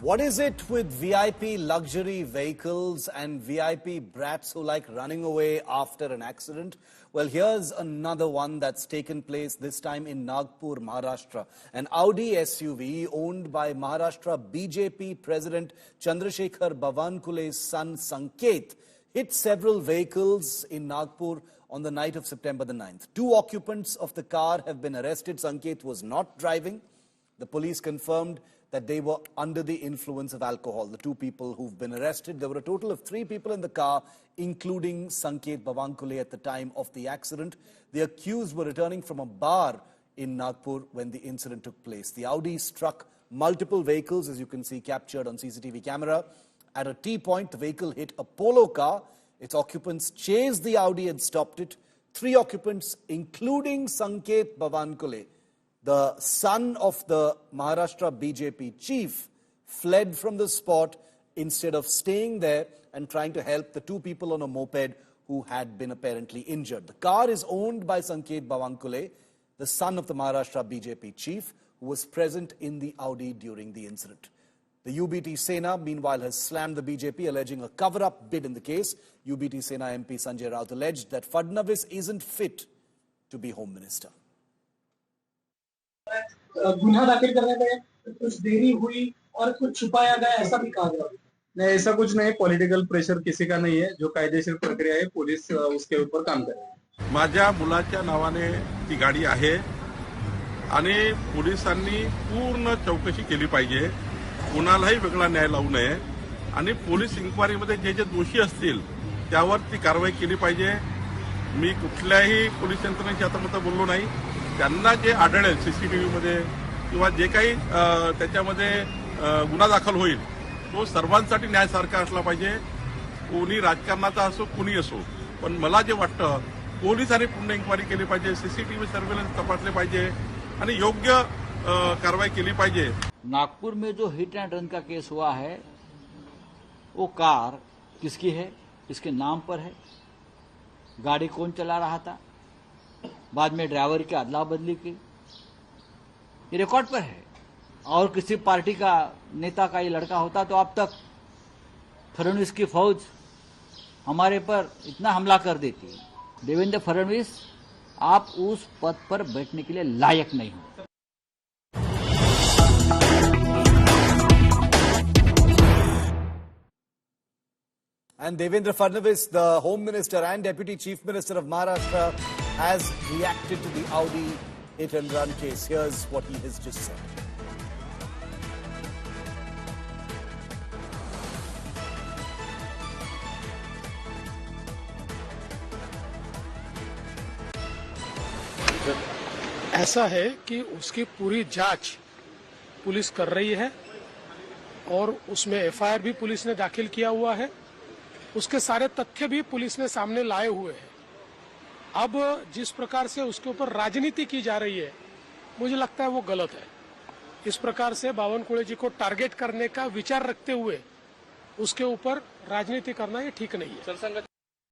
What is it with VIP luxury vehicles and VIP brats who like running away after an accident? Well, here's another one that's taken place, this time in Nagpur, Maharashtra. An Audi SUV owned by Maharashtra BJP President Chandrasekhar Bavankule's son Sanket hit several vehicles in Nagpur on the night of September the 9th. Two occupants of the car have been arrested. Sanket was not driving. The police confirmed that they were under the influence of alcohol. The two people who've been arrested, there were a total of 3 people in the car, including Sanket Bavankule at the time of the accident. The accused were returning from a bar in Nagpur when the incident took place. The Audi struck multiple vehicles, as you can see captured on CCTV camera. At a T-point, the vehicle hit a Polo car. Its occupants chased the Audi and stopped it. 3 occupants, including Sanket Bavankule, the son of the Maharashtra BJP chief, fled from the spot instead of staying there and trying to help the 2 people on a moped who had been apparently injured. The car is owned by Sanket Bavankule, the son of the Maharashtra BJP chief, who was present in the Audi during the incident. The UBT Sena, meanwhile, has slammed the BJP, alleging a cover-up bid in the case. UBT Sena MP Sanjay Raut alleged that Fadnavis isn't fit to be Home Minister. गुन्हा दाखिल करने में कुछ देरी हुई और कुछ छुपाया गया, ऐसा भी कहा गया। नहीं, ऐसा कुछ नहीं। पॉलिटिकल प्रेशर किसी का नहीं है। जो कायदेशीर प्रक्रिया है, पुलिस उसके ऊपर काम करेगी। माझ्या मुलाच्या नावाने ती गाडी आहे आणि पोलिसांनी पूर्ण चौकशी केली पाहिजे, कुणालाही वेगळा न्याय लावू नये आणि पोलीस इन्क्वायरीमध्ये जे जे दोषी असतील त्यावर ती कारवाई केली पाहिजे। मी कुठल्याही पोलीस यंत्रणेची आता बोललो नाही। त्यांना जे आढळेल सीसीटीव्ही मध्ये किंवा जे काही त्याच्यामध्ये गुन्हा दाखल होईल तो सर्वांसाठी न्यायासारखा असला पाहिजे। कोणी राजकारणाचा असो, कोणी असो, पण मला जे वाटतं पोलिसांनी पूर्ण इन्क्वायरी केली पाहिजे, सीसीटीव्ही सर्वेलन्स तपासले पाहिजे आणि योग्य कारवाई केली पाहिजे। नागपुर में जो हिट एंड रन का केस हुआ है वो कार किसकी है, किसके नाम पर है, गाड़ी कौन चला रहा था, बाद में ड्राइवर की अदला बदली की, ये रिकॉर्ड पर है। और किसी पार्टी का नेता का ये लड़का होता तो अब तक फडणवीस की फौज हमारे पर इतना हमला कर देती। देवेंद्र फडणवीस, आप उस पद पर बैठने के लिए लायक नहीं हो। And Devendra Fadnavis, the Home Minister and Deputy Chief Minister of Maharashtra, has reacted to the Audi hit and run case. Here's what he has just said. ऐसा है कि उसकी पूरी जांच पुलिस कर रही है और उसमें एफआईआर भी पुलिस ने दाखिल किया हुआ है। उसके सारे तथ्य भी पुलिस ने सामने लाए हुए हैं। अब जिस प्रकार से उसके ऊपर राजनीति की जा रही है, मुझे लगता है वो गलत है। इस प्रकार से बावनकुळे जी को टारगेट करने का विचार रखते हुए उसके ऊपर राजनीति करना ये ठीक नहीं है।